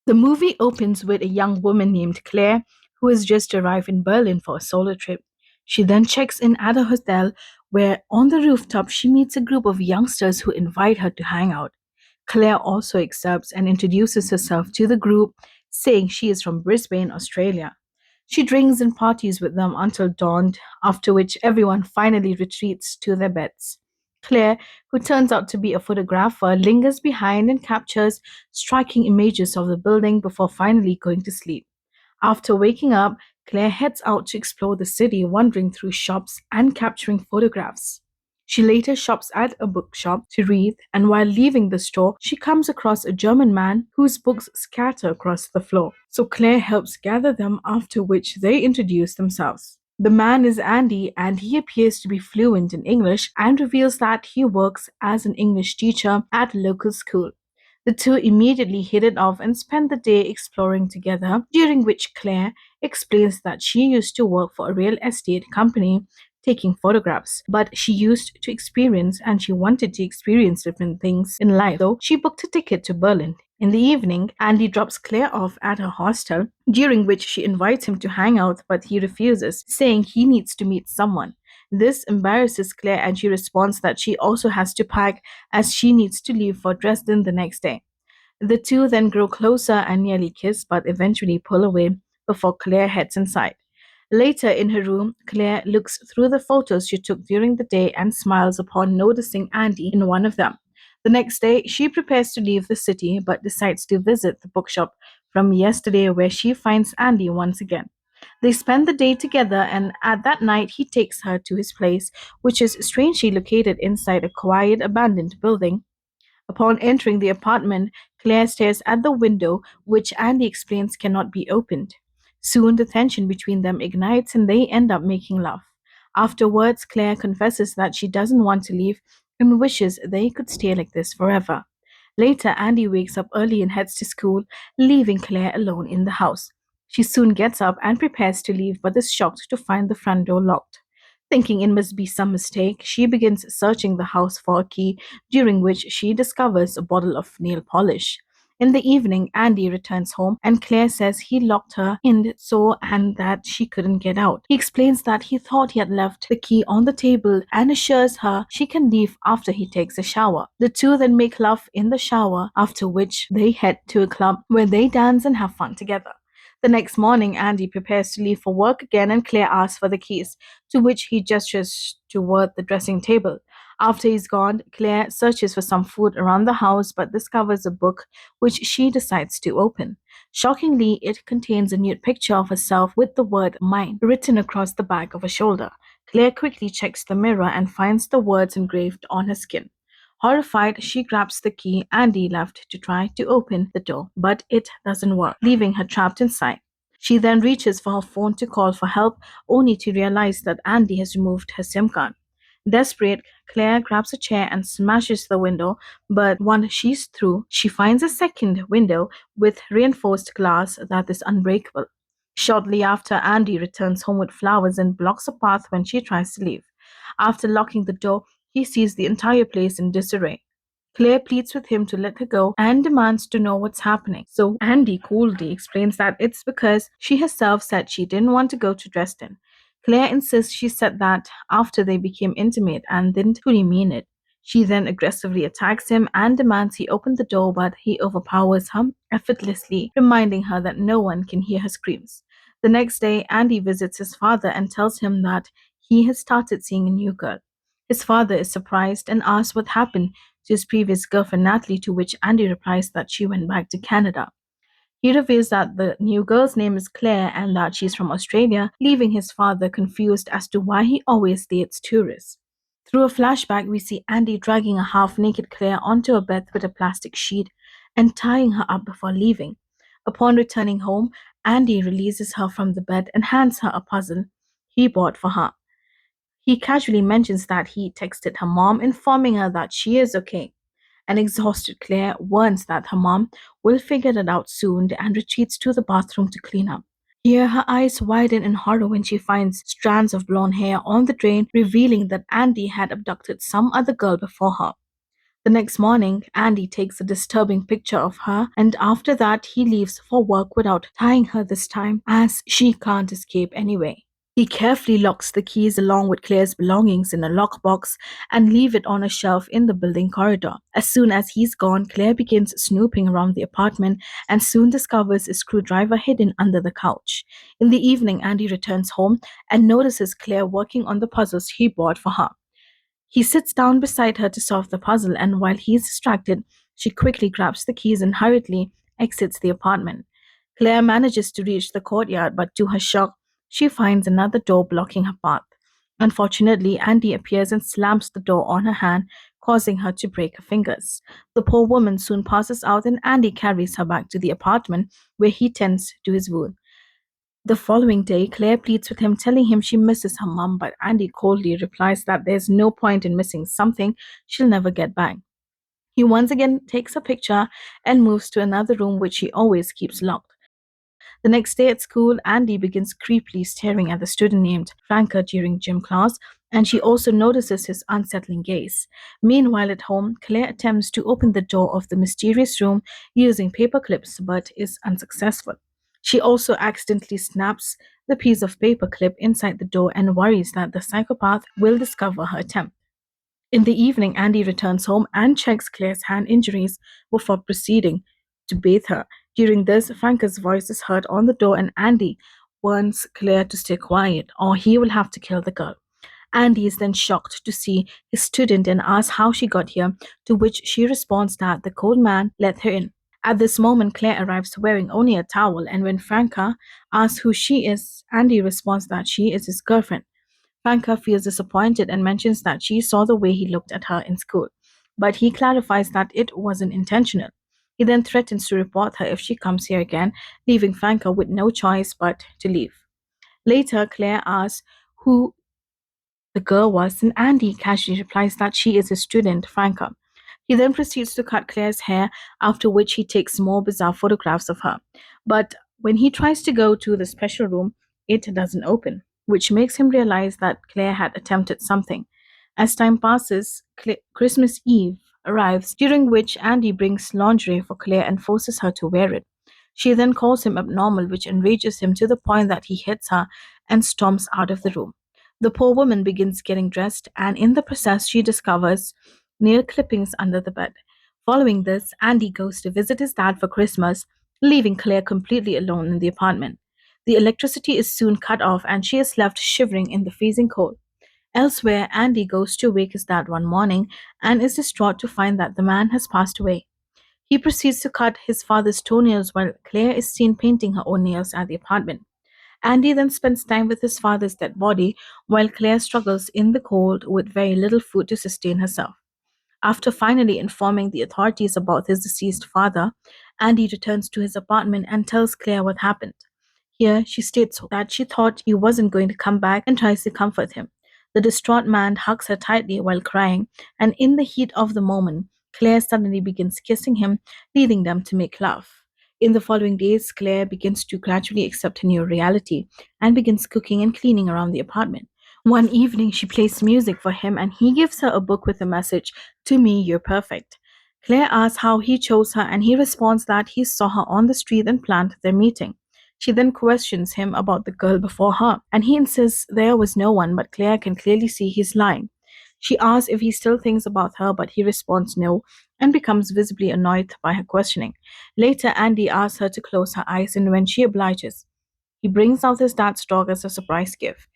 The movie opens with a young woman named Claire who has just arrived in Berlin for a solo trip. She then checks in at a hotel where on the rooftop she meets a group of youngsters who invite her to hang out. Claire also accepts and introduces herself to the group, saying she is from Brisbane, Australia. She drinks and parties with them until dawn, after which everyone finally retreats to their beds. Claire, who turns out to be a photographer, lingers behind and captures striking images of the building before finally going to sleep. After waking up, Claire heads out to explore the city, wandering through shops and capturing photographs. She later shops at a bookshop to read, and while leaving the store, she comes across a German man whose books scatter across the floor. So Claire helps gather them, after which they introduce themselves. The man is Andy, and he appears to be fluent in English and reveals that he works as an English teacher at a local school. The two immediately hit it off and spend the day exploring together, during which Claire explains that she used to work for a real estate company taking photographs, but she used to experience and she wanted to experience different things in life. So she booked a ticket to Berlin. In the evening, Andy drops Claire off at her hostel, during which she invites him to hang out, but he refuses, saying he needs to meet someone. This embarrasses Claire and she responds that she also has to pack as she needs to leave for Dresden the next day. The two then grow closer and nearly kiss, but eventually pull away before Claire heads inside. Later in her room, Claire looks through the photos she took during the day and smiles upon noticing Andy in one of them. The next day, she prepares to leave the city but decides to visit the bookshop from yesterday where she finds Andy once again. They spend the day together, and at that night, he takes her to his place, which is strangely located inside a quiet, abandoned building. Upon entering the apartment, Claire stares at the window, which Andy explains cannot be opened. Soon, the tension between them ignites and they end up making love. Afterwards, Claire confesses that she doesn't want to leave and wishes they could stay like this forever. Later, Andy wakes up early and heads to school, leaving Claire alone in the house. She soon gets up and prepares to leave, but is shocked to find the front door locked. Thinking it must be some mistake, she begins searching the house for a key, during which she discovers a bottle of nail polish. In the evening, Andy returns home and Claire says he locked her in so and that she couldn't get out. He explains that he thought he had left the key on the table and assures her she can leave after he takes a shower. The two then make love in the shower, after which they head to a club where they dance and have fun together. The next morning, Andy prepares to leave for work again, and Claire asks for the keys, to which he gestures toward the dressing table. After he's gone, Claire searches for some food around the house but discovers a book which she decides to open. Shockingly, it contains a nude picture of herself with the word mine written across the back of her shoulder. Claire quickly checks the mirror and finds the words engraved on her skin. Horrified, she grabs the key Andy left to try to open the door, but it doesn't work, leaving her trapped inside. She then reaches for her phone to call for help, only to realize that Andy has removed her SIM card. Desperate, Claire grabs a chair and smashes the window, but once she's through, she finds a second window with reinforced glass that is unbreakable. Shortly after, Andy returns home with flowers and blocks a path when she tries to leave. After locking the door, he sees the entire place in disarray. Claire pleads with him to let her go and demands to know what's happening. So Andy coolly explains that it's because she herself said she didn't want to go to Dresden. Claire insists she said that after they became intimate and didn't truly mean it. She then aggressively attacks him and demands he open the door, but he overpowers her effortlessly, reminding her that no one can hear her screams. The next day, Andy visits his father and tells him that he has started seeing a new girl. His father is surprised and asks what happened to his previous girlfriend Natalie, to which Andy replies that she went back to Canada. He reveals that the new girl's name is Claire and that she's from Australia, leaving his father confused as to why he always dates tourists. Through a flashback, we see Andy dragging a half naked Claire onto a bed with a plastic sheet and tying her up before leaving. Upon returning home, Andy releases her from the bed and hands her a puzzle he bought for her. He casually mentions that he texted her mom, informing her that she is okay. An exhausted Claire warns that her mom will figure it out soon and retreats to the bathroom to clean up. Here, her eyes widen in horror when she finds strands of blonde hair on the drain, revealing that Andy had abducted some other girl before her. The next morning, Andy takes a disturbing picture of her, and after that, he leaves for work without tying her this time, as she can't escape anyway. He carefully locks the keys along with Claire's belongings in a lockbox and leave it on a shelf in the building corridor. As soon as he's gone, Claire begins snooping around the apartment and soon discovers a screwdriver hidden under the couch. In the evening, Andy returns home and notices Claire working on the puzzles he bought for her. He sits down beside her to solve the puzzle, and while he's distracted, she quickly grabs the keys and hurriedly exits the apartment. Claire manages to reach the courtyard, but to her shock, she finds another door blocking her path. Unfortunately, Andy appears and slams the door on her hand, causing her to break her fingers. The poor woman soon passes out, and Andy carries her back to the apartment where he tends to his wound. The following day, Claire pleads with him, telling him she misses her mum, but Andy coldly replies that there's no point in missing something she'll never get back. He once again takes a picture and moves to another room which he always keeps locked. The next day at school, Andy begins creepily staring at the student named Franca during gym class, and she also notices his unsettling gaze. Meanwhile, at home, Claire attempts to open the door of the mysterious room using paper clips but is unsuccessful. She also accidentally snaps the piece of paper clip inside the door and worries that the psychopath will discover her attempt. In the evening, Andy returns home and checks Claire's hand injuries before proceeding to bathe her. During this, Franca's voice is heard on the door, and Andy warns Claire to stay quiet or he will have to kill the girl. Andy is then shocked to see his student and asks how she got here, to which she responds that the cold man let her in. At this moment, Claire arrives wearing only a towel, and when Franca asks who she is, Andy responds that she is his girlfriend. Franca feels disappointed and mentions that she saw the way he looked at her in school, but he clarifies that it wasn't intentional. He then threatens to report her if she comes here again, leaving Franca with no choice but to leave. Later, Claire asks who the girl was, and Andy casually replies that she is his student, Franca. He then proceeds to cut Claire's hair, after which he takes more bizarre photographs of her. But when he tries to go to the special room, it doesn't open, which makes him realize that Claire had attempted something. As time passes, Christmas Eve arrives, during which Andy brings lingerie for Claire and forces her to wear it. She then calls him abnormal, which enrages him to the point that he hits her and storms out of the room. The poor woman begins getting dressed, and in the process, she discovers nail clippings under the bed. Following this, Andy goes to visit his dad for Christmas, leaving Claire completely alone in the apartment. The electricity is soon cut off, and she is left shivering in the freezing cold. Elsewhere, Andy goes to wake his dad one morning and is distraught to find that the man has passed away. He proceeds to cut his father's toenails while Claire is seen painting her own nails at the apartment. Andy then spends time with his father's dead body while Claire struggles in the cold with very little food to sustain herself. After finally informing the authorities about his deceased father, Andy returns to his apartment and tells Claire what happened. Here, she states that she thought he wasn't going to come back and tries to comfort him. The distraught man hugs her tightly while crying, and in the heat of the moment, Claire suddenly begins kissing him, leading them to make love. In the following days, Claire begins to gradually accept her new reality and begins cooking and cleaning around the apartment. One evening, she plays music for him and he gives her a book with a message: To me, you're perfect. Claire asks how he chose her and he responds that he saw her on the street and planned their meeting. She then questions him about the girl before her and he insists there was no one, but Claire can clearly see he's lying. She asks if he still thinks about her, but he responds no and becomes visibly annoyed by her questioning. Later, Andy asks her to close her eyes, and when she obliges, he brings out his dad's dog as a surprise gift.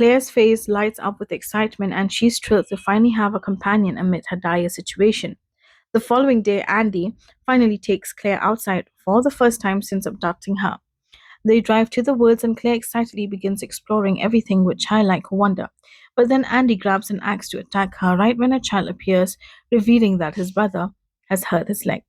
Claire's face lights up with excitement and she's thrilled to finally have a companion amid her dire situation. The following day, Andy finally takes Claire outside for the first time since abducting her. They drive to the woods and Claire excitedly begins exploring everything with childlike wonder. But then Andy grabs an axe to attack her right when a child appears, revealing that his brother has hurt his leg.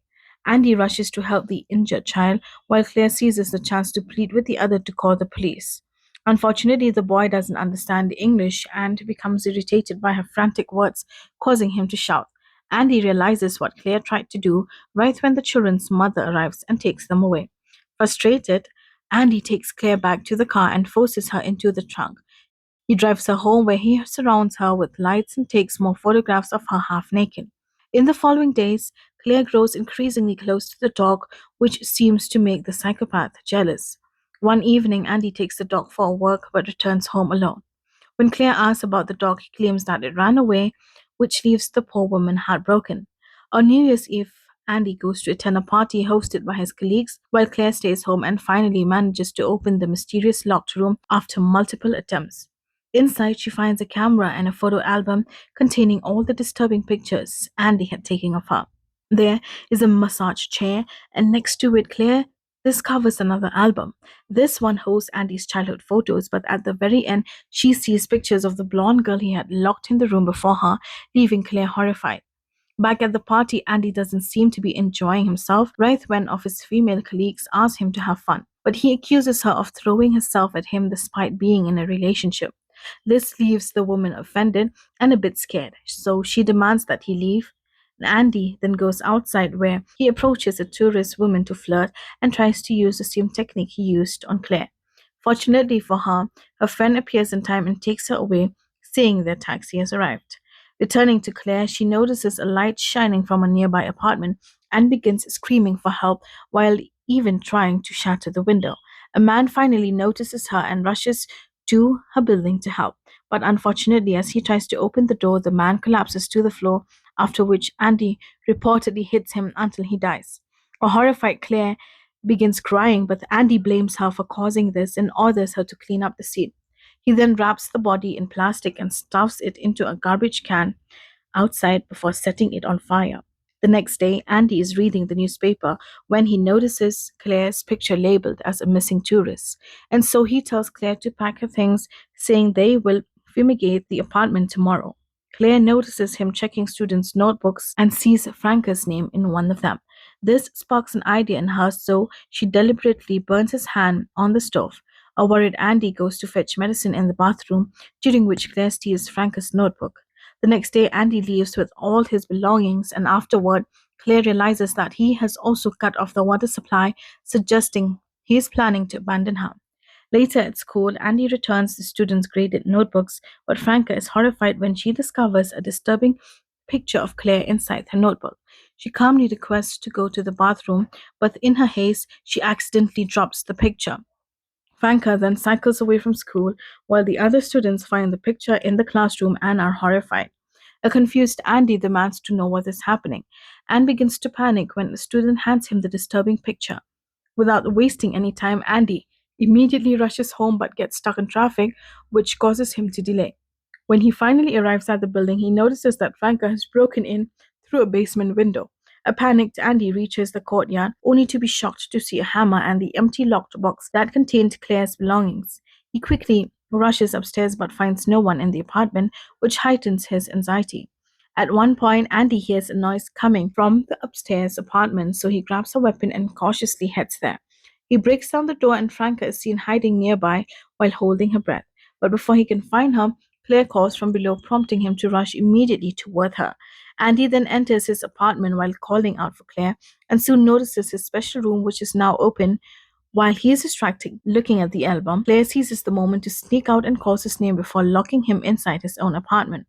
Andy rushes to help the injured child, while Claire seizes the chance to plead with the other to call the police. Unfortunately, the boy doesn't understand English and becomes irritated by her frantic words, causing him to shout. Andy realizes what Claire tried to do right when the children's mother arrives and takes them away. Frustrated, Andy takes Claire back to the car and forces her into the trunk. He drives her home where he surrounds her with lights and takes more photographs of her half naked. In the following days, Claire grows increasingly close to the dog, which seems to make the psychopath jealous. One evening, Andy takes the dog for a walk but returns home alone. When Claire asks about the dog, he claims that it ran away, which leaves the poor woman heartbroken. On New Year's Eve, Andy goes to attend a party hosted by his colleagues, while Claire stays home and finally manages to open the mysterious locked room after multiple attempts. Inside, she finds a camera and a photo album containing all the disturbing pictures Andy had taken of her. There is a massage chair, and next to it, Claire discovers another album. This one hosts Andy's childhood photos, but at the very end, she sees pictures of the blonde girl he had locked in the room before her, leaving Claire horrified. Back at the party, Andy doesn't seem to be enjoying himself right when of his female colleagues ask him to have fun, but he accuses her of throwing herself at him despite being in a relationship. This leaves the woman offended and a bit scared, so she demands that he leave. Andy then goes outside where he approaches a tourist woman to flirt and tries to use the same technique he used on Claire. Fortunately for her, her friend appears in time and takes her away, saying their taxi has arrived. Returning to Claire, she notices a light shining from a nearby apartment and begins screaming for help while even trying to shatter the window. A man finally notices her and rushes to her building to help. But unfortunately, as he tries to open the door, the man collapses to the floor, after which Andy reportedly hits him until he dies. A horrified Claire begins crying, but Andy blames her for causing this and orders her to clean up the scene. He then wraps the body in plastic and stuffs it into a garbage can outside before setting it on fire. The next day, Andy is reading the newspaper when he notices Claire's picture labeled as a missing tourist. And so he tells Claire to pack her things, saying they will fumigate the apartment tomorrow. Claire notices him checking students' notebooks and sees Franca's name in one of them. This sparks an idea in her, so she deliberately burns his hand on the stove. A worried Andy goes to fetch medicine in the bathroom, during which Claire steals Franca's notebook. The next day, Andy leaves with all his belongings, and afterward, Claire realizes that he has also cut off the water supply, suggesting he is planning to abandon her. Later at school, Andy returns the students' graded notebooks, but Franca is horrified when she discovers a disturbing picture of Claire inside her notebook. She calmly requests to go to the bathroom, but in her haste, she accidentally drops the picture. Franca then cycles away from school while the other students find the picture in the classroom and are horrified. A confused Andy demands to know what is happening and begins to panic when a student hands him the disturbing picture. Without wasting any time, Andy immediately rushes home but gets stuck in traffic, which causes him to delay. When he finally arrives at the building, he notices that Franca has broken in through a basement window. A panicked Andy reaches the courtyard, only to be shocked to see a hammer and the empty locked box that contained Claire's belongings. He quickly rushes upstairs but finds no one in the apartment, which heightens his anxiety. At one point, Andy hears a noise coming from the upstairs apartment, so he grabs a weapon and cautiously heads there. He breaks down the door, and Franca is seen hiding nearby while holding her breath. But before he can find her, Claire calls from below, prompting him to rush immediately toward her. Andy then enters his apartment while calling out for Claire and soon notices his special room, which is now open. While he is distracted looking at the album, Claire seizes the moment to sneak out and calls his name before locking him inside his own apartment.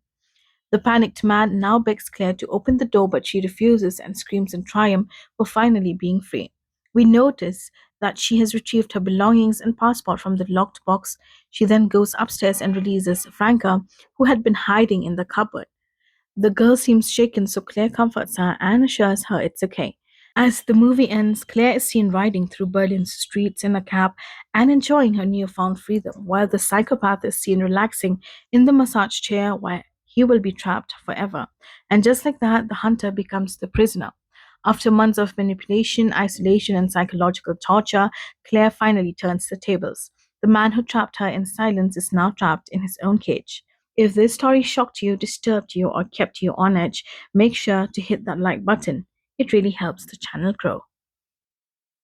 The panicked man now begs Claire to open the door, but she refuses and screams in triumph for finally being free. We notice that she has retrieved her belongings and passport from the locked box. She then goes upstairs and releases Franca, who had been hiding in the cupboard. The girl seems shaken, so Claire comforts her and assures her it's okay. As the movie ends, Claire is seen riding through Berlin's streets in a cab and enjoying her newfound freedom, while the psychopath is seen relaxing in the massage chair where he will be trapped forever. And just like that, the hunter becomes the prisoner. After months of manipulation, isolation, and psychological torture, Claire finally turns the tables. The man who trapped her in silence is now trapped in his own cage. If this story shocked you, disturbed you, or kept you on edge, make sure to hit that like button. It really helps the channel grow.